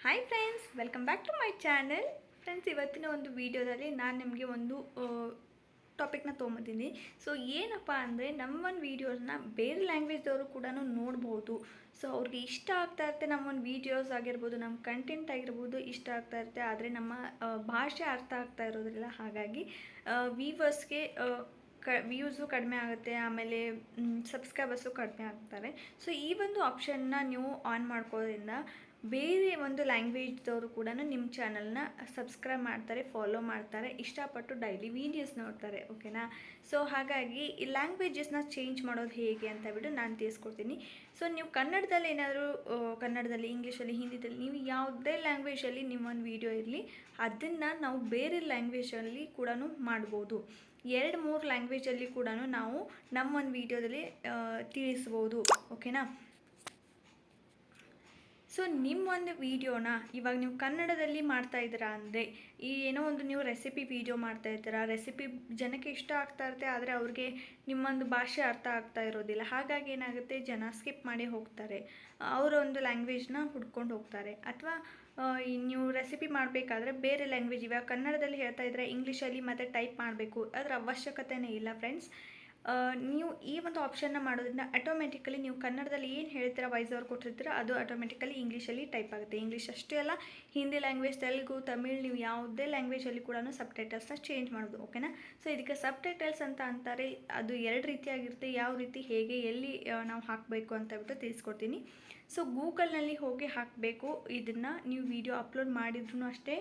Hi friends, welcome back to my channel. Friends, ಇವತ್ತಿನ ಒಂದು ವಿಡಿಯೋದಲ್ಲಿ ನಾನು ನಿಮಗೆ ಒಂದು ಟಾಪಿಕ್ನ ತೊಗೊಂಬಂದಿದ್ದೀನಿ. ಸೊ ಏನಪ್ಪ ಅಂದರೆ, ನಮ್ಮ ಒಂದು ವೀಡಿಯೋಸ್ನ ಬೇರೆ ಲ್ಯಾಂಗ್ವೇಜ್ದವರು ಕೂಡ ನೋಡ್ಬೋದು. ಸೊ ಅವ್ರಿಗೆ ಇಷ್ಟ ಆಗ್ತಾ ಇರುತ್ತೆ, ನಮ್ಮ ಒಂದು ವೀಡಿಯೋಸ್ ಆಗಿರ್ಬೋದು, ನಮ್ಮ ಕಂಟೆಂಟ್ ಆಗಿರ್ಬೋದು ಇಷ್ಟ ಆಗ್ತಾ ಇರುತ್ತೆ. ಆದರೆ ನಮ್ಮ ಭಾಷೆ ಅರ್ಥ ಆಗ್ತಾ ಇರೋದಿಲ್ಲ. ಹಾಗಾಗಿ ವೀವರ್ಸ್ಗೆ ವ್ಯೂಸು ಕಡಿಮೆ ಆಗುತ್ತೆ, ಆಮೇಲೆ ಸಬ್ಸ್ಕ್ರೈಬರ್ಸು ಕಡಿಮೆ ಆಗ್ತಾರೆ. ಸೊ ಈ ಒಂದು ಆಪ್ಷನ್ನ ನೀವು ಆನ್ ಮಾಡ್ಕೋದ್ರಿಂದ ಬೇರೆ ಒಂದು ಲ್ಯಾಂಗ್ವೇಜ್ದವರು ಕೂಡ ನಿಮ್ಮ ಚಾನಲ್ನ ಸಬ್ಸ್ಕ್ರೈಬ್ ಮಾಡ್ತಾರೆ, ಫಾಲೋ ಮಾಡ್ತಾರೆ, ಇಷ್ಟಪಟ್ಟು ಡೈಲಿ ವೀಡಿಯೋಸ್ ನೋಡ್ತಾರೆ. ಓಕೆನಾ? ಸೊ ಹಾಗಾಗಿ ಈ ಲ್ಯಾಂಗ್ವೇಜಸ್ನ ಚೇಂಜ್ ಮಾಡೋದು ಹೇಗೆ ಅಂತ ಬಿಟ್ಟು ನಾನು ತಿಳಿಸ್ಕೊಡ್ತೀನಿ. ಸೊ ನೀವು ಕನ್ನಡದಲ್ಲಿ ಏನಾದರೂ ಕನ್ನಡದಲ್ಲಿ, ಇಂಗ್ಲೀಷಲ್ಲಿ, ಹಿಂದಿದಲ್ಲಿ, ನೀವು ಯಾವುದೇ ಲ್ಯಾಂಗ್ವೇಜಲ್ಲಿ ನಿಮ್ಮೊಂದು ವೀಡಿಯೋ ಇರಲಿ, ಅದನ್ನು ನಾವು ಬೇರೆ ಲ್ಯಾಂಗ್ವೇಜಲ್ಲಿ ಕೂಡ ಮಾಡ್ಬೋದು. 2-3 ಲ್ಯಾಂಗ್ವೇಜಲ್ಲಿ ಕೂಡ ನಾವು ನಮ್ಮ ಒಂದು ವೀಡಿಯೋದಲ್ಲಿ ತಿಳಿಸ್ಬೋದು. ಓಕೆನಾ? ಸೊ ನಿಮ್ಮೊಂದು ವೀಡಿಯೋನ ಇವಾಗ ನೀವು ಕನ್ನಡದಲ್ಲಿ ಮಾಡ್ತಾ ಇದ್ದೀರಾ ಅಂದರೆ, ಈ ಏನೋ ಒಂದು ನೀವು ರೆಸಿಪಿ ವೀಡಿಯೋ ಮಾಡ್ತಾ ಇದ್ದೀರಾ, ರೆಸಿಪಿ ಜನಕ್ಕೆ ಇಷ್ಟ ಆಗ್ತಾ ಇರುತ್ತೆ, ಆದರೆ ಅವ್ರಿಗೆ ನಿಮ್ಮೊಂದು ಭಾಷೆ ಅರ್ಥ ಆಗ್ತಾ ಇರೋದಿಲ್ಲ. ಹಾಗಾಗಿ ಏನಾಗುತ್ತೆ, ಜನ ಸ್ಕಿಪ್ ಮಾಡಿ ಹೋಗ್ತಾರೆ, ಅವರ ಒಂದು ಲ್ಯಾಂಗ್ವೇಜ್ನ ಹುಡ್ಕೊಂಡು ಹೋಗ್ತಾರೆ. ಅಥವಾ ನೀವು ರೆಸಿಪಿ ಮಾಡಬೇಕಾದ್ರೆ ಬೇರೆ ಲ್ಯಾಂಗ್ವೇಜ್, ಇವಾಗ ಕನ್ನಡದಲ್ಲಿ ಹೇಳ್ತಾ ಇದ್ದರೆ ಇಂಗ್ಲೀಷಲ್ಲಿ ಮತ್ತೆ ಟೈಪ್ ಮಾಡಬೇಕು, ಅದರ ಅವಶ್ಯಕತೆಯೇ ಇಲ್ಲ ಫ್ರೆಂಡ್ಸ್. ನೀವು ಈ ಒಂದು ಆಪ್ಷನ್ನ ಮಾಡೋದ್ರಿಂದ ಆಟೋಮೆಟಿಕಲಿ ನೀವು ಕನ್ನಡದಲ್ಲಿ ಏನು ಹೇಳ್ತೀರಾ, ವಾಯ್ಸ್ ಓವರ್ ಕೊಟ್ಟಿರ್ತೀರ, ಅದು ಆಟೋಮೆಟಿಕಲಿ ಇಂಗ್ಲೀಷಲ್ಲಿ ಟೈಪ್ ಆಗುತ್ತೆ. ಇಂಗ್ಲೀಷ್ ಅಷ್ಟೇ ಅಲ್ಲ, ಹಿಂದಿ ಲ್ಯಾಂಗ್ವೇಜ್, ತೆಲುಗು, ತಮಿಳ್, ನೀವು ಯಾವುದೇ ಲ್ಯಾಂಗ್ವೇಜಲ್ಲಿ ಕೂಡ ಸಬ್ ಟೈಟಲ್ಸ್ನ ಚೇಂಜ್ ಮಾಡೋದು. ಓಕೆನಾ? ಸೊ ಇದಕ್ಕೆ ಸಬ್ ಟೈಟಲ್ಸ್ ಅಂತ ಅಂತಾರೆ. ಅದು 2 ರೀತಿಯಾಗಿರುತ್ತೆ. ಯಾವ ರೀತಿ, ಹೇಗೆ, ಎಲ್ಲಿ ನಾವು ಹಾಕಬೇಕು ಅಂತ ಬಿಟ್ಟು ತಿಳಿಸ್ಕೊಡ್ತೀನಿ. ಸೊ ಗೂಗಲ್ನಲ್ಲಿ ಹೋಗಿ ಹಾಕಬೇಕು. ಇದನ್ನು ನೀವು ವಿಡಿಯೋ ಅಪ್ಲೋಡ್ ಮಾಡಿದ್ರೂ ಅಷ್ಟೇ,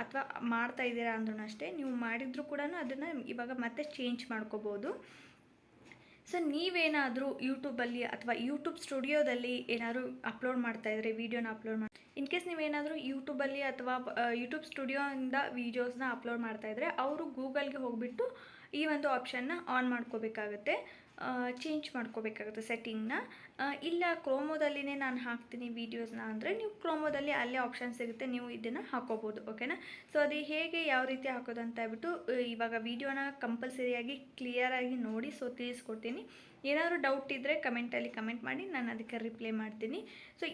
ಅಥವಾ ಮಾಡ್ತಾ ಇದ್ದೀರಾ ಅಂದ್ರೂ ಅಷ್ಟೇ, ನೀವು ಮಾಡಿದರೂ ಕೂಡ ಅದನ್ನು ಇವಾಗ ಮತ್ತೆ ಚೇಂಜ್ ಮಾಡ್ಕೋಬೋದು. ಸೊ ನೀವೇನಾದರೂ ಯೂಟ್ಯೂಬಲ್ಲಿ ಅಥವಾ ಯೂಟ್ಯೂಬ್ ಸ್ಟುಡಿಯೋದಲ್ಲಿ ಏನಾದರೂ ಅಪ್ಲೋಡ್ ಮಾಡ್ತಾಯಿದ್ರೆ, ವೀಡಿಯೋನ ಅಪ್ಲೋಡ್ ಮಾಡಿ, ಇನ್ ಕೇಸ್ ನೀವೇನಾದರೂ ಯೂಟ್ಯೂಬಲ್ಲಿ ಅಥವಾ ಯೂಟ್ಯೂಬ್ ಸ್ಟುಡಿಯೋಯಿಂದ ವೀಡಿಯೋಸ್ನ ಅಪ್ಲೋಡ್ ಮಾಡ್ತಾಯಿದ್ರೆ, ಅವರು ಗೂಗಲ್ಗೆ ಹೋಗಿಬಿಟ್ಟು ಈ ಒಂದು ಆಪ್ಷನ್ನ ಆನ್ ಮಾಡ್ಕೋಬೇಕಾಗುತ್ತೆ, ಚೇಂಜ್ ಮಾಡ್ಕೋಬೇಕಾಗುತ್ತೆ ಸೆಟ್ಟಿಂಗ್ನ. ಇಲ್ಲ ಕ್ರೋಮೋದಲ್ಲಿನೇ ನಾನು ಹಾಕ್ತೀನಿ ವೀಡಿಯೋಸ್ನ ಅಂದರೆ, ನೀವು ಕ್ರೋಮೋದಲ್ಲಿ ಅಲ್ಲೇ ಆಪ್ಷನ್ ಸಿಗುತ್ತೆ, ನೀವು ಇದನ್ನು ಹಾಕೋಬೋದು. ಓಕೆನಾ? ಸೊ ಅದು ಹೇಗೆ, ಯಾವ ರೀತಿ ಹಾಕೋದು ಅಂತ ಹೇಳ್ಬಿಟ್ಟು ಇವಾಗ ವೀಡಿಯೋನ ಕಂಪಲ್ಸರಿಯಾಗಿ ಕ್ಲಿಯರಾಗಿ ನೋಡಿ ಸೊ ತಿಳಿಸ್ಕೊಡ್ತೀನಿ. ಏನಾದರೂ ಡೌಟ್ ಇದ್ದರೆ ಕಮೆಂಟಲ್ಲಿ ಕಮೆಂಟ್ ಮಾಡಿ, ನಾನು ಅದಕ್ಕೆ ರಿಪ್ಲೈ ಮಾಡ್ತೀನಿ. ಸೊ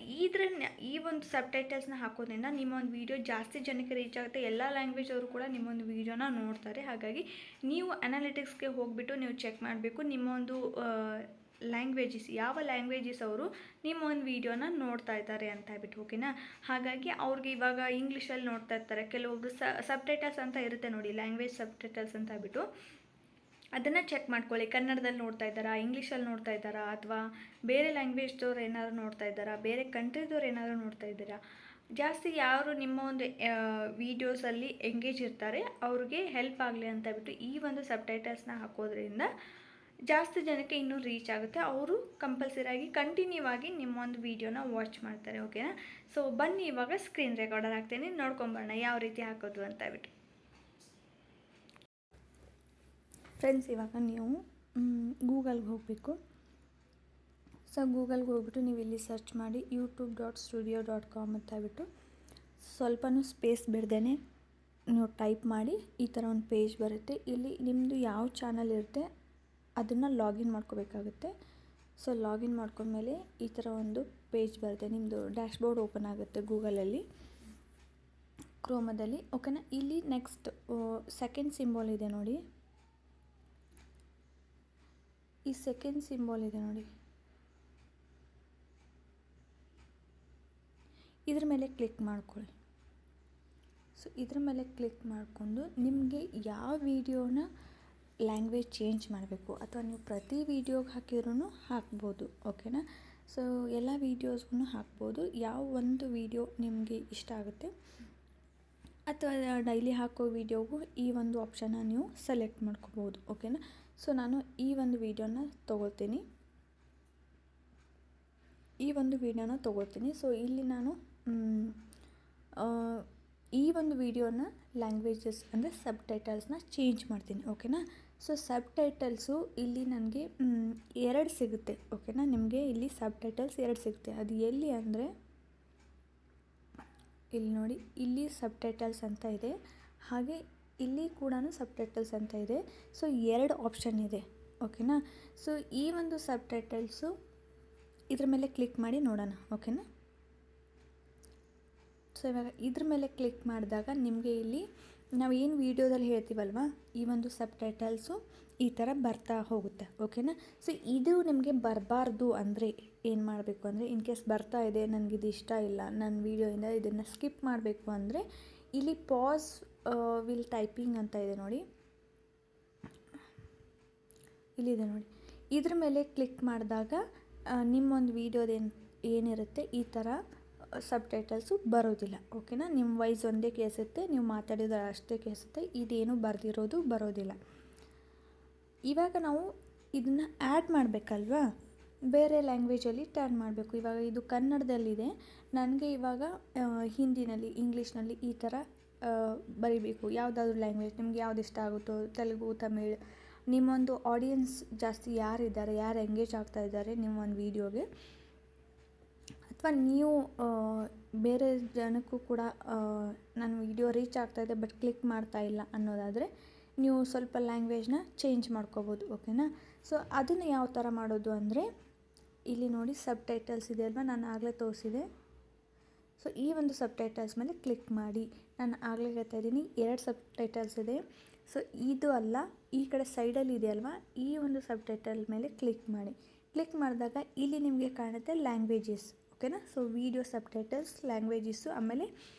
ಈ ಒಂದು ಸಬ್ ಟೈಟಲ್ಸ್ನ ಹಾಕೋದ್ರಿಂದ ನಿಮ್ಮ ಒಂದು ವೀಡಿಯೋ ಜಾಸ್ತಿ ಜನಕ್ಕೆ ರೀಚ್ ಆಗುತ್ತೆ. ಎಲ್ಲ ಲ್ಯಾಂಗ್ವೇಜ್ ಅವರು ಕೂಡ ನಿಮ್ಮೊಂದು ವೀಡಿಯೋನ ನೋಡ್ತಾರೆ. ಹಾಗಾಗಿ ನೀವು ಅನಾಲಿಟಿಕ್ಸ್ಗೆ ಹೋಗಿಬಿಟ್ಟು ನೀವು ಚೆಕ್ ಮಾಡಬೇಕು, ನಿಮ್ಮ ಒಂದು ಲ್ಯಾಂಗ್ವೇಜಸ್, ಯಾವ ಲ್ಯಾಂಗ್ವೇಜಸ್ ಅವರು ನಿಮ್ಮ ಒಂದು ವೀಡಿಯೋನ ನೋಡ್ತಾ ಇದ್ದಾರೆ ಅಂತ ಹೇಳ್ಬಿಟ್ಟು. ಓಕೆನಾ? ಹಾಗಾಗಿ ಅವ್ರಿಗೆ ಇವಾಗ ಇಂಗ್ಲೀಷಲ್ಲಿ ನೋಡ್ತಾ ಇರ್ತಾರೆ, ಕೆಲವೊಬ್ರು ಸಬ್ ಟೈಟಲ್ಸ್ ಅಂತ ಇರುತ್ತೆ ನೋಡಿ, ಲ್ಯಾಂಗ್ವೇಜ್ ಸಬ್ ಟೈಟಲ್ಸ್ ಅಂತ ಹೇಳ್ಬಿಟ್ಟು, ಅದನ್ನು ಚೆಕ್ ಮಾಡ್ಕೊಳ್ಳಿ. ಕನ್ನಡದಲ್ಲಿ ನೋಡ್ತಾ ಇದ್ದಾರಾ, ಇಂಗ್ಲೀಷಲ್ಲಿ ನೋಡ್ತಾ ಇದ್ದಾರಾ, ಅಥವಾ ಬೇರೆ ಲ್ಯಾಂಗ್ವೇಜ್ದವ್ರು ಏನಾದ್ರು ನೋಡ್ತಾ ಇದ್ದಾರಾ, ಬೇರೆ ಕಂಟ್ರಿದವ್ರು ಏನಾದರೂ ನೋಡ್ತಾ ಇದ್ದೀರಾ, ಜಾಸ್ತಿ ಯಾರು ನಿಮ್ಮ ಒಂದು ವೀಡಿಯೋಸಲ್ಲಿ ಎಂಗೇಜ್ ಇರ್ತಾರೆ ಅವ್ರಿಗೆ ಹೆಲ್ಪ್ ಆಗಲಿ ಅಂತ ಹೇಳ್ಬಿಟ್ಟು ಈ ಒಂದು ಸಬ್ ಟೈಟಲ್ಸ್ನ ಹಾಕೋದ್ರಿಂದ ಜಾಸ್ತಿ ಜನಕ್ಕೆ ಇನ್ನೂ ರೀಚ್ ಆಗುತ್ತೆ. ಅವರು ಕಂಪಲ್ಸರಿಯಾಗಿ ಕಂಟಿನ್ಯೂ ಆಗಿ ನಿಮ್ಮ ಒಂದು ವೀಡಿಯೋನ ವಾಚ್ ಮಾಡ್ತಾರೆ. ಓಕೆನಾ? ಸೊ ಬನ್ನಿ ಇವಾಗ ಸ್ಕ್ರೀನ್ ರೆಕಾರ್ಡರ್ ಹಾಕ್ತೀನಿ, ನೋಡ್ಕೊಂಬರೋಣ ಯಾವ ರೀತಿ ಹಾಕೋದು ಅಂತ ಹೇಳ್ಬಿಟ್ಟು. ಫ್ರೆಂಡ್ಸ್, ಇವಾಗ ನೀವು ಗೂಗಲ್ಗೆ ಹೋಗಬೇಕು. ಸೊ ಗೂಗಲ್ಗೆ ಹೋಗ್ಬಿಟ್ಟು ನೀವು ಇಲ್ಲಿ ಸರ್ಚ್ ಮಾಡಿ youtube.studio.com ಅಂತ ಹೇಳ್ಬಿಟ್ಟು ಸ್ವಲ್ಪನೂ ಸ್ಪೇಸ್ ಬಿಡ್ದೇ ನೀವು ಟೈಪ್ ಮಾಡಿ, ಈ ಥರ ಒಂದು ಪೇಜ್ ಬರುತ್ತೆ. ಇಲ್ಲಿ ನಿಮ್ಮದು ಯಾವ ಚಾನಲ್ ಇರುತ್ತೆ ಅದನ್ನು ಲಾಗಿನ್ ಮಾಡ್ಕೋಬೇಕಾಗುತ್ತೆ. ಸೊ ಲಾಗಿನ್ ಮಾಡ್ಕೊಂಡ್ಮೇಲೆ ಈ ಥರ ಒಂದು ಪೇಜ್ ಬರುತ್ತೆ, ನಿಮ್ಮದು ಡ್ಯಾಶ್ಬೋರ್ಡ್ ಓಪನ್ ಆಗುತ್ತೆ ಗೂಗಲಲ್ಲಿ, ಕ್ರೋಮದಲ್ಲಿ. ಓಕೆನಾ? ಇಲ್ಲಿ ನೆಕ್ಸ್ಟ್ ಸೆಕೆಂಡ್ ಸಿಂಬಲ್ ಇದೆ ನೋಡಿ, ಈ ಸೆಕೆಂಡ್ ಸಿಂಬಲ್ ಇದೆ ನೋಡಿ, ಇದ್ರ ಮೇಲೆ ಕ್ಲಿಕ್ ಮಾಡ್ಕೊಳ್ಳಿ. ಸೊ ಇದ್ರ ಮೇಲೆ ಕ್ಲಿಕ್ ಮಾಡಿಕೊಂಡು ನಿಮಗೆ ಯಾವ ವಿಡಿಯೋನ ಲ್ಯಾಂಗ್ವೇಜ್ ಚೇಂಜ್ ಮಾಡಬೇಕು, ಅಥವಾ ನೀವು ಪ್ರತಿ ವೀಡಿಯೋಗೆ ಹಾಕಿದ್ರೂ ಹಾಕ್ಬೋದು. ಓಕೆನಾ? ಸೊ ಎಲ್ಲ ವೀಡಿಯೋಸ್ಗೂ ಹಾಕ್ಬೋದು. ಯಾವ ಒಂದು ವೀಡಿಯೋ ನಿಮಗೆ ಇಷ್ಟ ಆಗುತ್ತೆ, ಅಥವಾ ಡೈಲಿ ಹಾಕೋ ವೀಡಿಯೋಗೂ ಈ ಒಂದು ಆಪ್ಷನ್ನ ನೀವು ಸೆಲೆಕ್ಟ್ ಮಾಡ್ಕೋಬೋದು. ಓಕೆನಾ? ಸೊ ನಾನು ಈ ಒಂದು ವೀಡಿಯೋನ ತೊಗೊಳ್ತೀನಿ. ಸೊ ಇಲ್ಲಿ ನಾನು ಈ ಒಂದು ವೀಡಿಯೋನ ಲ್ಯಾಂಗ್ವೇಜಸ್ ಅಂದರೆ ಸಬ್ ಟೈಟಲ್ಸ್ನ ಚೇಂಜ್ ಮಾಡ್ತೀನಿ. ಓಕೆನಾ? ಸೊ ಸಬ್ ಟೈಟಲ್ಸು ಇಲ್ಲಿ ನನಗೆ 2 ಸಿಗುತ್ತೆ. ಓಕೆನಾ? ನಿಮಗೆ ಇಲ್ಲಿ ಸಬ್ ಟೈಟಲ್ಸ್ 2 ಸಿಗುತ್ತೆ. ಅದು ಎಲ್ಲಿ ಅಂದರೆ, ಇಲ್ಲಿ ನೋಡಿ, ಇಲ್ಲಿ ಸಬ್ ಟೈಟಲ್ಸ್ ಅಂತ ಇದೆ, ಹಾಗೆ ಇಲ್ಲಿ ಕೂಡ ಸಬ್ ಟೈಟಲ್ಸ್ ಅಂತ ಇದೆ. ಸೊ 2 ಆಪ್ಷನ್ ಇದೆ. ಓಕೆನಾ? ಸೊ ಈ ಒಂದು ಸಬ್ ಟೈಟಲ್ಸು ಇದ್ರ ಮೇಲೆ ಕ್ಲಿಕ್ ಮಾಡಿ ನೋಡೋಣ. ಓಕೆನಾ? ಸೊ ಇವಾಗ ಇದ್ರ ಮೇಲೆ ಕ್ಲಿಕ್ ಮಾಡಿದಾಗ ನಿಮಗೆ ಇಲ್ಲಿ ನಾವು ಏನು ವೀಡಿಯೋದಲ್ಲಿ ಹೇಳ್ತೀವಲ್ವ ಈ ಒಂದು ಸಬ್ಟೈಟಲ್ಸು ಈ ಥರ ಬರ್ತಾ ಹೋಗುತ್ತೆ. ಓಕೆನಾ. ಸೊ ಇದು ನಿಮಗೆ ಬರಬಾರ್ದು ಅಂದರೆ ಏನು ಮಾಡಬೇಕು ಅಂದರೆ, ಇನ್ ಕೇಸ್ ಬರ್ತಾ ಇದೆ ನನಗಿದು ಇಷ್ಟ ಇಲ್ಲ, ನನ್ನ ವೀಡಿಯೋಯಿಂದ ಇದನ್ನು ಸ್ಕಿಪ್ ಮಾಡಬೇಕು ಅಂದರೆ ಇಲ್ಲಿ ಪಾಸ್ ವಿಲ್ ಟೈಪಿಂಗ್ ಅಂತ ಇದೆ ನೋಡಿ, ಇಲ್ಲಿದೆ ನೋಡಿ. ಇದ್ರ ಮೇಲೆ ಕ್ಲಿಕ್ ಮಾಡಿದಾಗ ನಿಮ್ಮೊಂದು ವೀಡಿಯೋದ ಏನಿರುತ್ತೆ ಈ ಥರ ಸಬ್ಟೈಟಲ್ಸು ಬರೋದಿಲ್ಲ. ಓಕೆನಾ. ನಿಮ್ಮ ವಾಯ್ಸ್ ಒಂದೇ ಕೇಳಿಸುತ್ತೆ, ನೀವು ಮಾತಾಡಿದ್ರೆ ಅಷ್ಟೇ ಕೇಳಿಸುತ್ತೆ, ಇದೇನು ಬರೆದಿರೋದು ಬರೋದಿಲ್ಲ. ಇವಾಗ ನಾವು ಇದನ್ನು ಆ್ಯಡ್ ಮಾಡಬೇಕಲ್ವಾ, ಬೇರೆ ಲ್ಯಾಂಗ್ವೇಜಲ್ಲಿ ಆ್ಯಡ್ ಮಾಡಬೇಕು. ಇವಾಗ ಇದು ಕನ್ನಡದಲ್ಲಿದೆ, ನನಗೆ ಇವಾಗ ಹಿಂದಿನಲ್ಲಿ ಇಂಗ್ಲೀಷ್ನಲ್ಲಿ ಈ ಥರ ಬರಿಬೇಕು. ಯಾವುದಾದ್ರೂ ಲ್ಯಾಂಗ್ವೇಜ್ ನಿಮ್ಗೆ ಯಾವ್ದು ಇಷ್ಟ ಆಗುತ್ತೋ, ತೆಲುಗು, ತಮಿಳ್, ನಿಮ್ಮೊಂದು ಆಡಿಯನ್ಸ್ ಜಾಸ್ತಿ ಯಾರಿದ್ದಾರೆ, ಯಾರು ಎಂಗೇಜ್ ಆಗ್ತಾ ಇದ್ದಾರೆ ನಿಮ್ಮೊಂದು ವೀಡಿಯೋಗೆ, ಅಥವಾ ನೀವು ಬೇರೆ ಜನಕ್ಕೂ ಕೂಡ ನನ್ನ ವೀಡಿಯೋ ರೀಚ್ ಆಗ್ತಾಯಿದೆ ಬಟ್ ಕ್ಲಿಕ್ ಮಾಡ್ತಾ ಇಲ್ಲ ಅನ್ನೋದಾದರೆ ನೀವು ಸ್ವಲ್ಪ ಲ್ಯಾಂಗ್ವೇಜ್ನ ಚೇಂಜ್ ಮಾಡ್ಕೋಬೋದು. ಓಕೆನಾ. ಸೊ ಅದನ್ನು ಯಾವ ಥರ ಮಾಡೋದು ಅಂದರೆ, ಇಲ್ಲಿ ನೋಡಿ ಸಬ್ಟೈಟಲ್ಸ್ ಇದೆ ಅಲ್ವಾ, ನಾನು ಆಗಲೇ ತೋರಿಸಿದೆ. ಸೊ ಈ ಒಂದು ಸಬ್ಟೈಟಲ್ಸ್ ಮೇಲೆ ಕ್ಲಿಕ್ ಮಾಡಿ. ನಾನು ಆಗಲೇ ಹೇಳ್ತಾ ಇದ್ದೀನಿ 2 ಸಬ್ಟೈಟಲ್ಸ್ ಇದೆ. ಸೊ ಇದು ಅಲ್ಲ, ಈ ಕಡೆ ಸೈಡಲ್ಲಿ ಇದೆ ಅಲ್ವಾ, ಈ ಒಂದು ಸಬ್ಟೈಟಲ್ ಮೇಲೆ ಕ್ಲಿಕ್ ಮಾಡಿ. ಕ್ಲಿಕ್ ಮಾಡಿದಾಗ ಇಲ್ಲಿ ನಿಮಗೆ ಕಾಣುತ್ತೆ ಲ್ಯಾಂಗ್ವೇಜಸ್. ಓಕೆನಾ. ಸೊ ವೀಡಿಯೋ ಸಬ್ಟೈಟಲ್ಸ್, ಲ್ಯಾಂಗ್ವೇಜಸ್ಸು, ಆಮೇಲೆ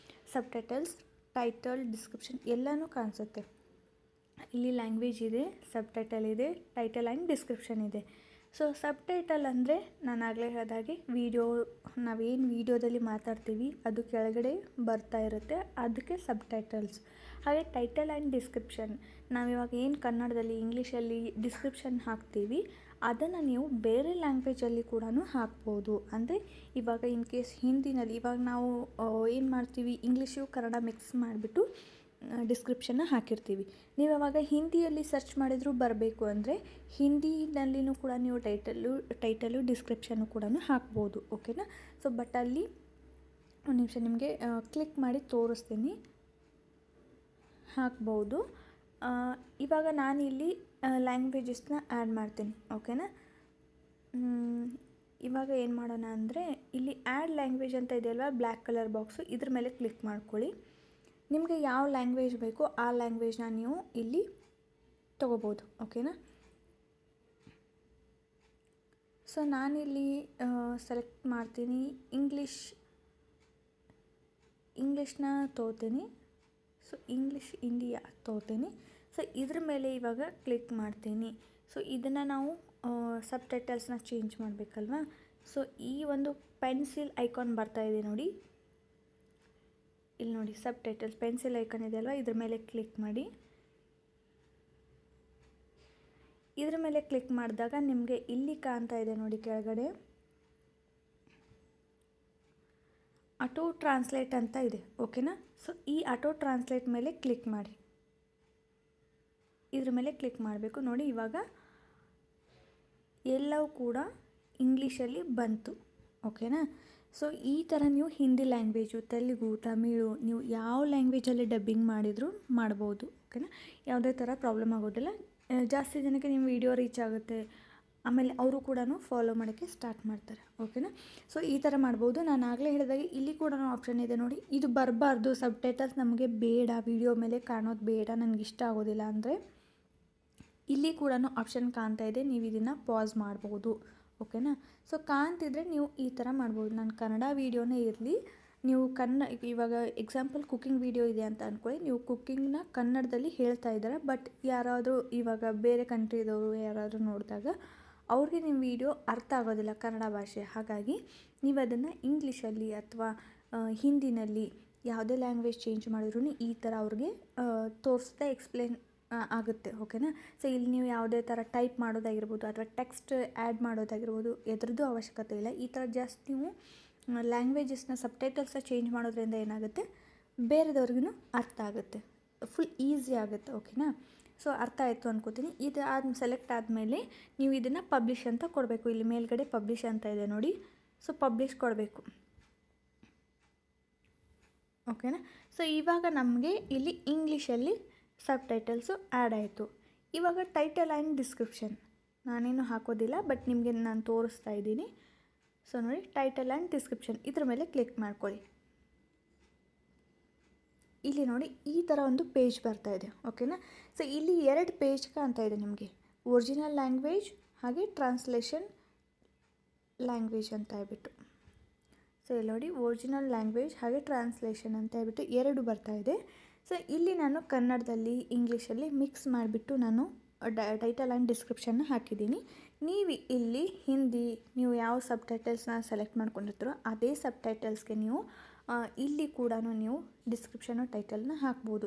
ಸಬ್ಟೈಟಲ್ಸ್, ಟೈಟಲ್, ಡಿಸ್ಕ್ರಿಪ್ಷನ್ ಎಲ್ಲನೂ ಕಾಣಿಸುತ್ತೆ. ಇಲ್ಲಿ ಲ್ಯಾಂಗ್ವೇಜ್ ಇದೆ, ಸಬ್ಟೈಟಲ್ ಇದೆ, ಟೈಟಲ್ ಆ್ಯಂಡ್ ಡಿಸ್ಕ್ರಿಪ್ಷನ್ ಇದೆ. ಸೊ ಸಬ್ಟೈಟಲ್ ಅಂದರೆ ನಾನು ಆಗಲೇ ಹೇಳಿದಾಗೆ ನಾವೇನು ವೀಡಿಯೋದಲ್ಲಿ ಮಾತಾಡ್ತೀವಿ ಅದು ಕೆಳಗಡೆ ಬರ್ತಾ ಇರುತ್ತೆ, ಅದಕ್ಕೆ ಸಬ್ಟೈಟಲ್ಸ್. ಹಾಗೆ ಟೈಟಲ್ ಆ್ಯಂಡ್ ಡಿಸ್ಕ್ರಿಪ್ಷನ್, ನಾವಿವಾಗ ಏನು ಕನ್ನಡದಲ್ಲಿ ಇಂಗ್ಲೀಷಲ್ಲಿ ಡಿಸ್ಕ್ರಿಪ್ಷನ್ ಹಾಕ್ತೀವಿ ಅದನ್ನು ನೀವು ಬೇರೆ ಲ್ಯಾಂಗ್ವೇಜಲ್ಲಿ ಕೂಡ ಹಾಕ್ಬೋದು. ಅಂದರೆ ಇವಾಗ ಇನ್ ಕೇಸ್ ಹಿಂದಿನಲ್ಲಿ ಇವಾಗ ನಾವು ಏನು ಮಾಡ್ತೀವಿ, ಇಂಗ್ಲೀಷು ಕನ್ನಡ ಮಿಕ್ಸ್ ಮಾಡಿಬಿಟ್ಟು ಡಿಸ್ಕ್ರಿಪ್ಷನ್ನ ಹಾಕಿರ್ತೀವಿ. ನೀವು ಅವಾಗ ಹಿಂದಿಯಲ್ಲಿ ಸರ್ಚ್ ಮಾಡಿದರೂ ಬರಬೇಕು ಅಂದರೆ ಹಿಂದಿನಲ್ಲಿನೂ ಕೂಡ ನೀವು ಟೈಟಲು ಡಿಸ್ಕ್ರಿಪ್ಷನ್ನು ಕೂಡ ಹಾಕ್ಬೋದು. ಓಕೆನಾ. ಸೊ ಬಟ್ ಅಲ್ಲಿ ಒಂದು ನಿಮಿಷ ನಿಮಗೆ ಕ್ಲಿಕ್ ಮಾಡಿ ತೋರಿಸ್ತೀನಿ, ಹಾಕ್ಬೋದು. ಇವಾಗ ನಾನಿಲ್ಲಿ ಲ್ಯಾಂಗ್ವೇಜಸ್ನ ಆ್ಯಡ್ ಮಾಡ್ತೀನಿ. ಓಕೆನಾ. ಇವಾಗ ಏನು ಮಾಡೋಣ ಅಂದರೆ, ಇಲ್ಲಿ ಆ್ಯಡ್ ಲ್ಯಾಂಗ್ವೇಜ್ ಅಂತ ಇದೆಯಲ್ವ ಬ್ಲ್ಯಾಕ್ ಕಲರ್ ಬಾಕ್ಸು, ಇದ್ರ ಮೇಲೆ ಕ್ಲಿಕ್ ಮಾಡ್ಕೊಳ್ಳಿ. ನಿಮಗೆ ಯಾವ ಲ್ಯಾಂಗ್ವೇಜ್ ಬೇಕೋ ಆ ಲ್ಯಾಂಗ್ವೇಜ್ನ ನೀವು ಇಲ್ಲಿ ತೊಗೋಬೋದು. ಓಕೆನಾ. ಸೊ ನಾನಿಲ್ಲಿ ಸೆಲೆಕ್ಟ್ ಮಾಡ್ತೀನಿ, ಇಂಗ್ಲೀಷ್ನ ತೊಗೋತೀನಿ. ಸೊ ಇಂಗ್ಲೀಷ್ ಇಂಡಿಯಾ ತೊಗೋತೀನಿ. ಸೊ ಇದ್ರ ಮೇಲೆ ಇವಾಗ ಕ್ಲಿಕ್ ಮಾಡ್ತೀನಿ. ಸೊ ಇದನ್ನು ನಾವು ಸಬ್ಟೈಟಲ್ಸ್ನ ಚೇಂಜ್ ಮಾಡಬೇಕಲ್ವಾ. ಸೊ ಈ ಒಂದು ಪೆನ್ಸಿಲ್ ಐಕಾನ್ ಬರ್ತಾ ಇದೆ ನೋಡಿ, ಇಲ್ಲಿ ನೋಡಿ ಸಬ್ಟೈಟಲ್ಸ್ ಪೆನ್ಸಿಲ್ ಐಕಾನ್ ಇದೆ ಅಲ್ವಾ, ಇದ್ರ ಮೇಲೆ ಕ್ಲಿಕ್ ಮಾಡಿ. ಇದ್ರ ಮೇಲೆ ಕ್ಲಿಕ್ ಮಾಡಿದಾಗ ನಿಮಗೆ ಇಲ್ಲಿ ಕಾಣ್ತಾ ಇದೆ ನೋಡಿ ಕೆಳಗಡೆ ಆಟೋ ಟ್ರಾನ್ಸ್ಲೇಟ್ ಅಂತ ಇದೆ. ಓಕೆನಾ. ಸೊ ಈ ಆಟೋ ಟ್ರಾನ್ಸ್ಲೇಟ್ ಮೇಲೆ ಕ್ಲಿಕ್ ಮಾಡಿ. ಇದ್ರ ಮೇಲೆ ಕ್ಲಿಕ್ ಮಾಡಬೇಕು ನೋಡಿ, ಇವಾಗ ಎಲ್ಲವೂ ಕೂಡ ಇಂಗ್ಲೀಷಲ್ಲಿ ಬಂತು. ಓಕೆನಾ. ಸೊ ಈ ಥರ ನೀವು ಹಿಂದಿ ಲ್ಯಾಂಗ್ವೇಜು, ತೆಲುಗು, ತಮಿಳು, ನೀವು ಯಾವ ಲ್ಯಾಂಗ್ವೇಜಲ್ಲಿ ಡಬ್ಬಿಂಗ್ ಮಾಡಿದರೂ ಮಾಡ್ಬೋದು. ಓಕೆನಾ. ಯಾವುದೇ ಥರ ಪ್ರಾಬ್ಲಮ್ ಆಗೋದಿಲ್ಲ. ಜಾಸ್ತಿ ಜನಕ್ಕೆ ನಿಮ್ಮ ವಿಡಿಯೋ ರೀಚ್ ಆಗುತ್ತೆ, ಆಮೇಲೆ ಅವರು ಕೂಡ ಫಾಲೋ ಮಾಡೋಕ್ಕೆ ಸ್ಟಾರ್ಟ್ ಮಾಡ್ತಾರೆ. ಓಕೆನಾ. ಸೊ ಈ ಥರ ಮಾಡ್ಬೋದು. ನಾನು ಆಗಲೇ ಹೇಳಿದಾಗೆ ಇಲ್ಲಿ ಕೂಡ ಆಪ್ಷನ್ ಇದೆ ನೋಡಿ, ಇದು ಬರಬಾರ್ದು, ಸಬ್ಟೈಟಲ್ಸ್ ನಮಗೆ ಬೇಡ, ವಿಡಿಯೋ ಮೇಲೆ ಕಾಣೋದು ಬೇಡ, ನನಗೆ ಇಷ್ಟ ಆಗೋದಿಲ್ಲ ಅಂದರೆ ಇಲ್ಲಿ ಕೂಡ ಆಪ್ಷನ್ ಕಾಣ್ತಾ ಇದೆ, ನೀವು ಇದನ್ನು ಪಾಸ್ ಮಾಡ್ಬೋದು. ಓಕೆನಾ. ಸೊ ಕಾಣ್ತಿದ್ರೆ ನೀವು ಈ ಥರ ಮಾಡ್ಬೋದು. ನಾನು ಕನ್ನಡ ವೀಡಿಯೋನೇ ಇರಲಿ, ನೀವು ಇವಾಗ ಎಕ್ಸಾಂಪಲ್ ಕುಕ್ಕಿಂಗ್ ವೀಡಿಯೋ ಇದೆ ಅಂತ ಅಂದ್ಕೊಳ್ಳಿ, ನೀವು ಕುಕ್ಕಿಂಗ್ನ ಕನ್ನಡದಲ್ಲಿ ಹೇಳ್ತಾ ಇದ್ದಾರೆ, ಬಟ್ ಯಾರಾದರೂ ಇವಾಗ ಬೇರೆ ಕಂಟ್ರಿದವರು ಯಾರಾದರೂ ನೋಡಿದಾಗ ಅವ್ರಿಗೆ ನಿಮ್ಮ ವಿಡಿಯೋ ಅರ್ಥ ಆಗೋದಿಲ್ಲ ಕನ್ನಡ ಭಾಷೆ. ಹಾಗಾಗಿ ನೀವು ಅದನ್ನು ಇಂಗ್ಲೀಷಲ್ಲಿ ಅಥವಾ ಹಿಂದಿನಲ್ಲಿ ಯಾವುದೇ ಲ್ಯಾಂಗ್ವೇಜ್ ಚೇಂಜ್ ಮಾಡಿದ್ರೂ ಈ ಥರ ಅವ್ರಿಗೆ ತೋರಿಸ್ತಾ ಎಕ್ಸ್ಪ್ಲೇನ್ ಆಗುತ್ತೆ. ಓಕೆನಾ. ಸೊ ಇಲ್ಲಿ ನೀವು ಯಾವುದೇ ಥರ ಟೈಪ್ ಮಾಡೋದಾಗಿರ್ಬೋದು ಅಥವಾ ಟೆಕ್ಸ್ಟ್ ಆ್ಯಡ್ ಮಾಡೋದಾಗಿರ್ಬೋದು, ಎದ್ರದ್ದು ಅವಶ್ಯಕತೆ ಇಲ್ಲ. ಈ ಥರ ಜಸ್ಟ್ ನೀವು ಲ್ಯಾಂಗ್ವೇಜಸ್ನ ಸಬ್ಟೈಟಲ್ಸ್ನ ಚೇಂಜ್ ಮಾಡೋದ್ರಿಂದ ಏನಾಗುತ್ತೆ, ಬೇರೆದವ್ರಿಗೂ ಅರ್ಥ ಆಗುತ್ತೆ, ಫುಲ್ ಈಸಿ ಆಗುತ್ತೆ. ಓಕೆನಾ. ಸೊ ಅರ್ಥ ಆಯಿತು ಅನ್ಕೋತೀನಿ. ಇದು ಸೆಲೆಕ್ಟ್ ಆದಮೇಲೆ ನೀವು ಇದನ್ನು ಪಬ್ಲಿಷ್ ಅಂತ ಕೊಡಬೇಕು. ಇಲ್ಲಿ ಮೇಲ್ಗಡೆ ಪಬ್ಲಿಷ್ ಅಂತ ಇದೆ ನೋಡಿ, ಸೊ ಪಬ್ಲಿಷ್ ಕೊಡಬೇಕು. ಓಕೆನಾ. ಸೊ ಇವಾಗ ನಮಗೆ ಇಲ್ಲಿ ಇಂಗ್ಲೀಷಲ್ಲಿ ಸಬ್ಟೈಟಲ್ಸು ಆ್ಯಡ್ ಆಯಿತು. ಇವಾಗ ಟೈಟಲ್ ಆ್ಯಂಡ್ ಡಿಸ್ಕ್ರಿಪ್ಷನ್ ನಾನೇನು ಹಾಕೋದಿಲ್ಲ, ಬಟ್ ನಿಮಗೆ ನಾನು ತೋರಿಸ್ತಾ ಇದ್ದೀನಿ. ಸೊ ನೋಡಿ ಟೈಟಲ್ ಆ್ಯಂಡ್ ಡಿಸ್ಕ್ರಿಪ್ಷನ್ ಇದ್ರ ಮೇಲೆ ಕ್ಲಿಕ್ ಮಾಡ್ಕೊಳ್ಳಿ. ಇಲ್ಲಿ ನೋಡಿ ಈ ಥರ ಒಂದು ಪೇಜ್ ಬರ್ತಾ ಇದೆ. ಓಕೆನಾ. ಸೊ ಇಲ್ಲಿ 2 ಪೇಜ್ ಕಾಣ್ತಾ ಇದೆ ನಿಮಗೆ, ಒರಿಜಿನಲ್ ಲ್ಯಾಂಗ್ವೇಜ್ ಹಾಗೆ ಟ್ರಾನ್ಸ್ಲೇಷನ್ ಲ್ಯಾಂಗ್ವೇಜ್ ಅಂತ ಹೇಳ್ಬಿಟ್ಟು. ಸೊ ಇಲ್ಲಿ ನೋಡಿ ಒರಿಜಿನಲ್ ಲ್ಯಾಂಗ್ವೇಜ್ ಹಾಗೆ ಟ್ರಾನ್ಸ್ಲೇಷನ್ ಅಂತ ಹೇಳ್ಬಿಟ್ಟು 2 ಬರ್ತಾ ಇದೆ. ಸೊ ಇಲ್ಲಿ ನಾನು ಕನ್ನಡದಲ್ಲಿ ಇಂಗ್ಲೀಷಲ್ಲಿ ಮಿಕ್ಸ್ ಮಾಡಿಬಿಟ್ಟು ನಾನು ಟೈಟಲ್ ಆ್ಯಂಡ್ ಡಿಸ್ಕ್ರಿಪ್ಷನ್ನ ಹಾಕಿದ್ದೀನಿ. ನೀವು ಇಲ್ಲಿ ಹಿಂದಿ ನೀವು ಯಾವ ಸಬ್ ಟೈಟಲ್ಸ್ನ ಸೆಲೆಕ್ಟ್ ಮಾಡ್ಕೊಂಡಿರ್ತೀರೋ ಅದೇ ಸಬ್ ಟೈಟಲ್ಸ್ಗೆ ನೀವು ಇಲ್ಲಿ ಕೂಡ ನೀವು ಡಿಸ್ಕ್ರಿಪ್ಷನ್ನು ಟೈಟಲ್ನ ಹಾಕ್ಬೋದು.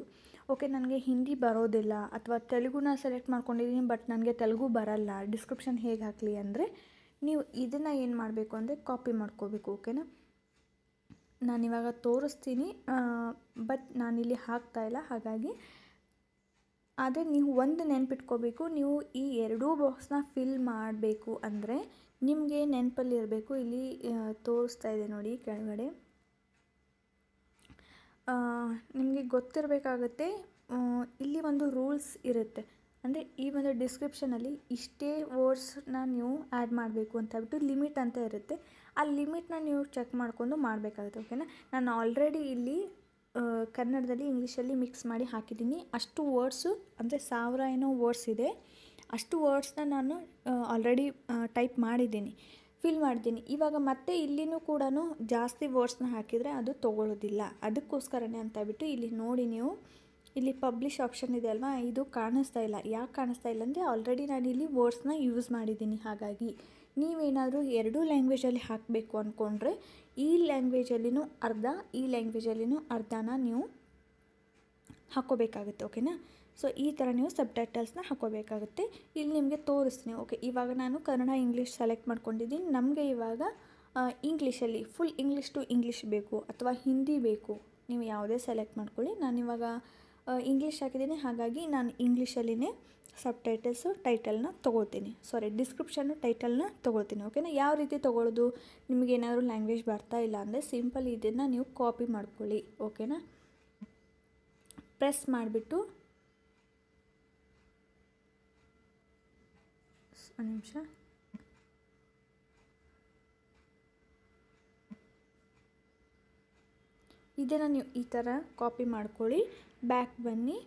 ಓಕೆ, ನನಗೆ ಹಿಂದಿ ಬರೋದಿಲ್ಲ ಅಥವಾ ತೆಲುಗುನ ಸೆಲೆಕ್ಟ್ ಮಾಡ್ಕೊಂಡಿದ್ದೀನಿ ಬಟ್ ನನಗೆ ತೆಲುಗು ಬರಲ್ಲ, ಡಿಸ್ಕ್ರಿಪ್ಷನ್ ಹೇಗೆ ಹಾಕಲಿ ಅಂದರೆ ನೀವು ಇದನ್ನು ಏನು ಮಾಡಬೇಕು ಅಂದರೆ ಕಾಪಿ ಮಾಡ್ಕೋಬೇಕು. ಓಕೆನಾ. ನಾನಿವಾಗ ತೋರಿಸ್ತೀನಿ ಬಟ್ ನಾನಿಲ್ಲಿ ಹಾಕ್ತಾಯಿಲ್ಲ, ಹಾಗಾಗಿ ಆದರೆ ನೀವು ಒಂದು ನೆನಪಿಟ್ಕೋಬೇಕು, ನೀವು ಈ 2 ಬಾಕ್ಸ್ನ ಫಿಲ್ ಮಾಡಬೇಕು ಅಂದರೆ ನಿಮಗೆ ನೆನಪಲ್ಲಿ ಇರಬೇಕು. ಇಲ್ಲಿ ತೋರಿಸ್ತಾ ಇದೆ ನೋಡಿ ಕೆಳಗಡೆ, ನಿಮಗೆ ಗೊತ್ತಿರಬೇಕಾಗತ್ತೆ. ಇಲ್ಲಿ ಒಂದು ರೂಲ್ಸ್ ಇರುತ್ತೆ, ಅಂದರೆ ಈ ಒಂದು ಡಿಸ್ಕ್ರಿಪ್ಷನಲ್ಲಿ ಇಷ್ಟೇ ವರ್ಡ್ಸ್ನ ನೀವು ಆ್ಯಡ್ ಮಾಡಬೇಕು ಅಂತ ಹೇಳ್ಬಿಟ್ಟು ಲಿಮಿಟ್ ಅಂತ ಇರುತ್ತೆ. ಆ ಲಿಮಿಟ್ನ ನೀವು ಚೆಕ್ ಮಾಡ್ಕೊಂಡು ಮಾಡಬೇಕಾಗುತ್ತೆ. ಓಕೆನಾ. ನಾನು ಆಲ್ರೆಡಿ ಇಲ್ಲಿ ಕನ್ನಡದಲ್ಲಿ ಇಂಗ್ಲೀಷಲ್ಲಿ ಮಿಕ್ಸ್ ಮಾಡಿ ಹಾಕಿದ್ದೀನಿ. ಅಷ್ಟು ವರ್ಡ್ಸು ಅಂದರೆ 1000 ಏನೋ ವರ್ಡ್ಸ್ ಇದೆ, ಅಷ್ಟು ವರ್ಡ್ಸ್ನ ನಾನು ಆಲ್ರೆಡಿ ಟೈಪ್ ಮಾಡಿದ್ದೀನಿ, ಫಿಲ್ ಮಾಡಿದ್ದೀನಿ. ಇವಾಗ ಮತ್ತೆ ಇಲ್ಲಿನೂ ಕೂಡ ಜಾಸ್ತಿ ವರ್ಡ್ಸ್ನ ಹಾಕಿದರೆ ಅದು ತೊಗೊಳ್ಳೋದಿಲ್ಲ. ಅದಕ್ಕೋಸ್ಕರನೇ ಅಂತ ಹೇಳ್ಬಿಟ್ಟು ಇಲ್ಲಿ ನೋಡಿ, ನೀವು ಇಲ್ಲಿ ಪಬ್ಲಿಷ್ ಆಪ್ಷನ್ ಇದೆ ಅಲ್ವಾ, ಇದು ಕಾಣಿಸ್ತಾ ಇಲ್ಲ. ಯಾಕೆ ಕಾಣಿಸ್ತಾ ಇಲ್ಲ ಅಂದರೆ ಆಲ್ರೆಡಿ ನಾನು ಇಲ್ಲಿ ವರ್ಡ್ಸ್ನ ಯೂಸ್ ಮಾಡಿದ್ದೀನಿ. ಹಾಗಾಗಿ ನೀವೇನಾದರೂ 2 ಲ್ಯಾಂಗ್ವೇಜಲ್ಲಿ ಹಾಕಬೇಕು ಅಂದ್ಕೊಂಡ್ರೆ ಈ ಲ್ಯಾಂಗ್ವೇಜಲ್ಲಿನೂ ಅರ್ಧ, ಈ ಲ್ಯಾಂಗ್ವೇಜಲ್ಲಿನೂ ಅರ್ಧನ ನೀವು ಹಾಕ್ಕೋಬೇಕಾಗುತ್ತೆ. ಓಕೆನಾ. ಸೊ ಈ ಥರ ನೀವು ಸಬ್ ಟೈಟಲ್ಸ್ನ ಹಾಕ್ಕೋಬೇಕಾಗುತ್ತೆ. ಇಲ್ಲಿ ನಿಮಗೆ ತೋರಿಸ್ತೀನಿ. ಓಕೆ, ಇವಾಗ ನಾನು ಕನ್ನಡ ಇಂಗ್ಲೀಷ್ ಸೆಲೆಕ್ಟ್ ಮಾಡ್ಕೊಂಡಿದ್ದೀನಿ. ನಮಗೆ ಇವಾಗ ಇಂಗ್ಲೀಷಲ್ಲಿ ಫುಲ್ ಇಂಗ್ಲೀಷ್ ಟು ಇಂಗ್ಲೀಷ್ ಬೇಕು ಅಥವಾ ಹಿಂದಿ ಬೇಕು, ನೀವು ಯಾವುದೇ ಸೆಲೆಕ್ಟ್ ಮಾಡ್ಕೊಳ್ಳಿ. ನಾನಿವಾಗ ಇಂಗ್ಲೀಷ್ ಹಾಕಿದ್ದೀನಿ, ಹಾಗಾಗಿ ನಾನು ಇಂಗ್ಲೀಷಲ್ಲಿನೇ ಸಬ್ ಟೈಟಲ್ಸು ಟೈಟಲ್ನ ತೊಗೊಳ್ತೀನಿ, ಡಿಸ್ಕ್ರಿಪ್ಷನ್ನು ಟೈಟಲ್ನ ತೊಗೊಳ್ತೀನಿ. ಓಕೆನಾ. ಯಾವ ರೀತಿ ತೊಗೊಳ್ಳೋದು, ನಿಮಗೇನಾದರೂ ಲ್ಯಾಂಗ್ವೇಜ್ ಬರ್ತಾ ಇಲ್ಲ ಅಂದರೆ ಸಿಂಪಲ್ ಇದನ್ನು ನೀವು ಕಾಪಿ ಮಾಡ್ಕೊಳ್ಳಿ. ಓಕೆನಾ. ಪ್ರೆಸ್ ಮಾಡಿಬಿಟ್ಟು ಒಂದು ನಿಮಿಷ, ಇದನ್ನು ನೀವು ಈ ಥರ ಕಾಪಿ ಮಾಡ್ಕೊಳ್ಳಿ. ಬ್ಯಾಕ್ ಬನ್ನಿ,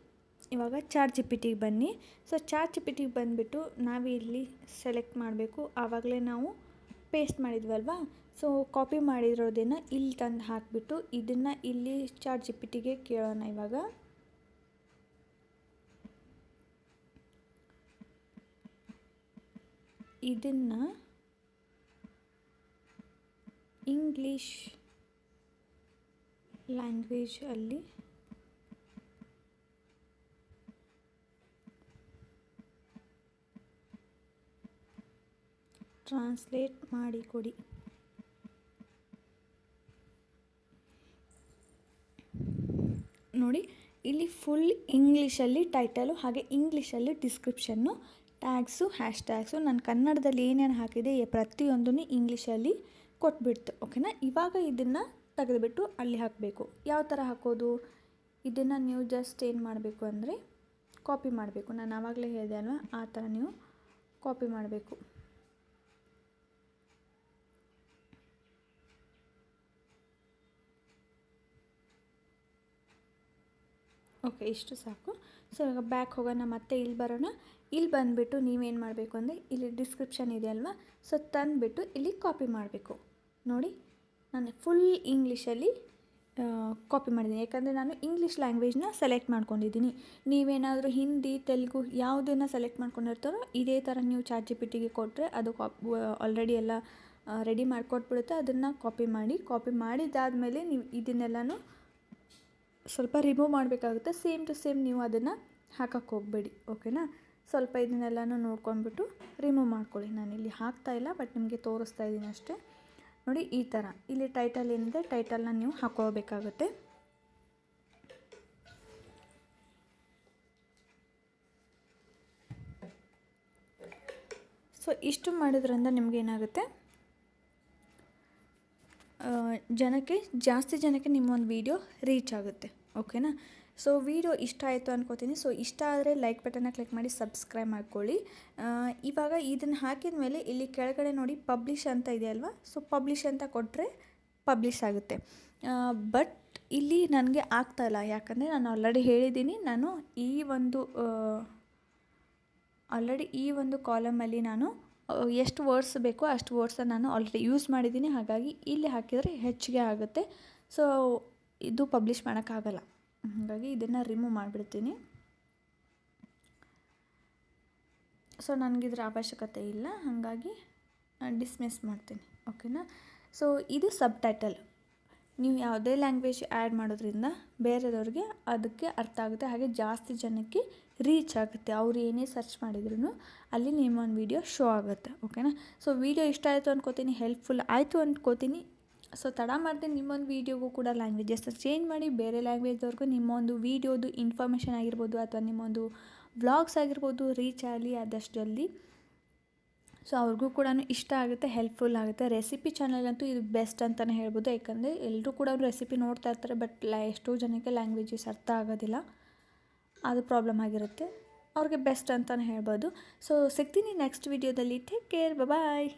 ಇವಾಗ ChatGPT ಬನ್ನಿ. ಸೊ ChatGPT ಬಂದುಬಿಟ್ಟು ನಾವು ಇಲ್ಲಿ ಸೆಲೆಕ್ಟ್ ಮಾಡಬೇಕು. ಆವಾಗಲೇ ನಾವು ಪೇಸ್ಟ್ ಮಾಡಿದ್ವಲ್ವಾ, ಸೊ ಕಾಪಿ ಮಾಡಿರೋದನ್ನು ಇಲ್ಲಿ ತಂದು ಹಾಕಿಬಿಟ್ಟು ಇದನ್ನು ಇಲ್ಲಿ ChatGPTಗೆ ಕೇಳೋಣ. ಇವಾಗ ಇದನ್ನು ಇಂಗ್ಲೀಷ್ ಲ್ಯಾಂಗ್ವೇಜ್ ಅಲ್ಲಿ ಟ್ರಾನ್ಸ್ಲೇಟ್ ಮಾಡಿ ಕೊಡಿ. ನೋಡಿ, ಇಲ್ಲಿ ಫುಲ್ ಇಂಗ್ಲೀಷಲ್ಲಿ ಟೈಟಲು ಹಾಗೆ ಇಂಗ್ಲೀಷಲ್ಲಿ ಡಿಸ್ಕ್ರಿಪ್ಷನ್ನು, ಟ್ಯಾಗ್ಸು, ಹ್ಯಾಶ್ ಟ್ಯಾಗ್ಸು. ನಾನು ಕನ್ನಡದಲ್ಲಿ ಏನೇನು ಹಾಕಿದೆ ಪ್ರತಿಯೊಂದೂ ಇಂಗ್ಲೀಷಲ್ಲಿ ಕೊಟ್ಬಿಡ್ತು. ಓಕೆನಾ. ಇವಾಗ ಇದನ್ನು ತೆಗೆದುಬಿಟ್ಟು ಅಲ್ಲಿ ಹಾಕಬೇಕು. ಯಾವ ಥರ ಹಾಕೋದು, ಇದನ್ನು ನೀವು ಜಸ್ಟ್ ಏನು ಮಾಡಬೇಕು ಅಂದರೆ ಕಾಪಿ ಮಾಡಬೇಕು. ನಾನು ಆವಾಗಲೇ ಹೇಳಿದೆ ಅಲ್ವಾ, ಆ ಥರ ನೀವು ಕಾಪಿ ಮಾಡಬೇಕು. ಓಕೆ, ಇಷ್ಟು ಸಾಕು. ಸೊ ಇವಾಗ ಬ್ಯಾಕ್ ಹೋಗೋಣ, ಮತ್ತೆ ಇಲ್ಲಿ ಬರೋಣ. ಇಲ್ಲಿ ಬಂದುಬಿಟ್ಟು ನೀವೇನು ಮಾಡಬೇಕು ಅಂದರೆ ಇಲ್ಲಿ ಡಿಸ್ಕ್ರಿಪ್ಷನ್ ಇದೆ ಅಲ್ವಾ, ಸೊ ತಂದುಬಿಟ್ಟು ಇಲ್ಲಿ ಕಾಪಿ ಮಾಡಬೇಕು. ನೋಡಿ, ನಾನು ಫುಲ್ ಇಂಗ್ಲೀಷಲ್ಲಿ ಕಾಪಿ ಮಾಡಿದ್ದೀನಿ, ಯಾಕಂದರೆ ನಾನು ಇಂಗ್ಲೀಷ್ ಲ್ಯಾಂಗ್ವೇಜ್ನ ಸೆಲೆಕ್ಟ್ ಮಾಡ್ಕೊಂಡಿದ್ದೀನಿ. ನೀವೇನಾದರೂ ಹಿಂದಿ, ತೆಲುಗು ಯಾವುದನ್ನು ಸೆಲೆಕ್ಟ್ ಮಾಡ್ಕೊಂಡಿರ್ತಾರೋ ಇದೇ ಥರ ನೀವು ChatGPTಗೆ ಕೊಟ್ಟರೆ ಅದು ಆಲ್ರೆಡಿ ಎಲ್ಲ ರೆಡಿ ಮಾಡಿಕೊಟ್ಬಿಡುತ್ತೆ. ಅದನ್ನು ಕಾಪಿ ಮಾಡಿದಾದಮೇಲೆ ನೀವು ಇದನ್ನೆಲ್ಲನೂ ಸ್ವಲ್ಪ ರಿಮೂವ್ ಮಾಡಬೇಕಾಗುತ್ತೆ. ಸೇಮ್ ಟು ಸೇಮ್ ನೀವು ಅದನ್ನು ಹಾಕಕ್ಕೆ ಹೋಗಬೇಡಿ. ಓಕೆನಾ. ಸ್ವಲ್ಪ ಇದನ್ನೆಲ್ಲನೂ ನೋಡ್ಕೊಂಡ್ಬಿಟ್ಟು ರಿಮೂವ್ ಮಾಡ್ಕೊಳ್ಳಿ. ನಾನಿಲ್ಲಿ ಹಾಕ್ತಾಯಿಲ್ಲ, ಬಟ್ ನಿಮಗೆ ತೋರಿಸ್ತಾ ಇದ್ದೀನಿ ಅಷ್ಟೇ. ನೋಡಿ, ಈ ಥರ ಇಲ್ಲಿ ಟೈಟಲ್ ಏನಿದೆ ಟೈಟಲ್ನ ನೀವು ಹಾಕ್ಕೋಬೇಕಾಗುತ್ತೆ. ಸೊ ಇಷ್ಟು ಮಾಡೋದ್ರಿಂದ ನಿಮಗೇನಾಗುತ್ತೆ, ಜಾಸ್ತಿ ಜನಕ್ಕೆ ನಿಮ್ಮ ಒಂದು ವಿಡಿಯೋ ರೀಚ್ ಆಗುತ್ತೆ. ಓಕೆನಾ. ಸೊ ವಿಡಿಯೋ ಇಷ್ಟ ಆಯಿತು ಅನ್ಕೋತೀನಿ. ಸೊ ಇಷ್ಟ ಆದರೆ ಲೈಕ್ ಬಟನ್ನ ಕ್ಲಿಕ್ ಮಾಡಿ ಸಬ್ಸ್ಕ್ರೈಬ್ ಮಾಡ್ಕೊಳ್ಳಿ. ಇವಾಗ ಇದನ್ನು ಹಾಕಿದ ಮೇಲೆ ಇಲ್ಲಿ ಕೆಳಗಡೆ ನೋಡಿ ಪಬ್ಲಿಷ್ ಅಂತ ಇದೆ ಅಲ್ವಾ, ಸೊ ಪಬ್ಲಿಷ್ ಅಂತ ಕೊಟ್ಟರೆ ಪಬ್ಲಿಷ್ ಆಗುತ್ತೆ. ಬಟ್ ಇಲ್ಲಿ ನನಗೆ ಆಗ್ತಾಯಿಲ್ಲ, ಯಾಕಂದರೆ ನಾನು ಆಲ್ರೆಡಿ ಹೇಳಿದ್ದೀನಿ, ನಾನು ಈ ಒಂದು ಕಾಲಮಲ್ಲಿ ನಾನು ಎಷ್ಟು ವರ್ಡ್ಸ್ ಬೇಕೋ ಅಷ್ಟು ವರ್ಡ್ಸನ್ನು ನಾನು ಆಲ್ರೆಡಿ ಯೂಸ್ ಮಾಡಿದ್ದೀನಿ. ಹಾಗಾಗಿ ಇಲ್ಲಿ ಹಾಕಿದರೆ ಹೆಚ್ಚಿಗೆ ಆಗುತ್ತೆ. ಸೊ ಇದು ಪಬ್ಲಿಷ್ ಮಾಡೋಕ್ಕಾಗಲ್ಲ, ಹಾಗಾಗಿ ಇದನ್ನು ರಿಮೂವ್ ಮಾಡಿಬಿಡ್ತೀನಿ. ಸೊ ನನಗಿದ್ರ ಅವಶ್ಯಕತೆ ಇಲ್ಲ, ಹಾಗಾಗಿ ಡಿಸ್ಮಿಸ್ ಮಾಡ್ತೀನಿ. ಓಕೆನಾ. ಸೊ ಇದು ಸಬ್ ಟೈಟಲ್. ನೀವು ಯಾವುದೇ ಲ್ಯಾಂಗ್ವೇಜ್ ಆ್ಯಡ್ ಮಾಡೋದ್ರಿಂದ ಬೇರೆದವ್ರಿಗೆ ಅದಕ್ಕೆ ಅರ್ಥ ಆಗುತ್ತೆ, ಹಾಗೆ ಜಾಸ್ತಿ ಜನಕ್ಕೆ ರೀಚ್ ಆಗುತ್ತೆ. ಅವ್ರು ಏನೇ ಸರ್ಚ್ ಮಾಡಿದ್ರು ಅಲ್ಲಿ ನಿಮ್ಮೊಂದು ವೀಡಿಯೋ ಶೋ ಆಗುತ್ತೆ. ಓಕೆನಾ. ಸೊ ವೀಡಿಯೋ ಇಷ್ಟ ಆಯಿತು ಅಂದ್ಕೋತೀನಿ, ಹೆಲ್ಪ್ಫುಲ್ ಆಯಿತು ಅಂದ್ಕೋತೀನಿ. ಸೊ ತಡ ಮಾಡ್ತೀನಿ, ನಿಮ್ಮೊಂದು ವೀಡಿಯೋಗೂ ಕೂಡ ಲ್ಯಾಂಗ್ವೇಜಸ್ನ ಚೇಂಜ್ ಮಾಡಿ ಬೇರೆ ಲ್ಯಾಂಗ್ವೇಜ್ದವ್ರಿಗೂ ನಿಮ್ಮೊಂದು ವೀಡಿಯೋದು ಇನ್ಫಾರ್ಮೇಷನ್ ಆಗಿರ್ಬೋದು ಅಥವಾ ನಿಮ್ಮೊಂದು ವ್ಲಾಗ್ಸ್ ಆಗಿರ್ಬೋದು ರೀಚ್ ಆಗಲಿ ಆದಷ್ಟು ಜಲ್ದಿ. ಸೊ ಅವ್ರಿಗೂ ಕೂಡ ಇಷ್ಟ ಆಗುತ್ತೆ, ಹೆಲ್ಪ್ಫುಲ್ ಆಗುತ್ತೆ. ರೆಸಿಪಿ ಚಾನಲ್ಗಂತೂ ಇದು ಬೆಸ್ಟ್ ಅಂತಲೇ ಹೇಳ್ಬೋದು, ಯಾಕಂದರೆ ಎಲ್ಲರೂ ಕೂಡ ರೆಸಿಪಿ ನೋಡ್ತಾ ಇರ್ತಾರೆ, ಬಟ್ ಎಷ್ಟೋ ಜನಕ್ಕೆ ಲ್ಯಾಂಗ್ವೇಜಸ್ ಅರ್ಥ ಆಗೋದಿಲ್ಲ, ಅದು ಪ್ರಾಬ್ಲಮ್ ಆಗಿರುತ್ತೆ. ಅವ್ರಿಗೆ ಬೆಸ್ಟ್ ಅಂತಲೇ ಹೇಳ್ಬೋದು. ಸೊ ಸಿಗ್ತೀನಿ ನೆಕ್ಸ್ಟ್ ವೀಡಿಯೋದಲ್ಲಿ. ಟೇಕ್ ಕೇರ್, ಬಾಯ್.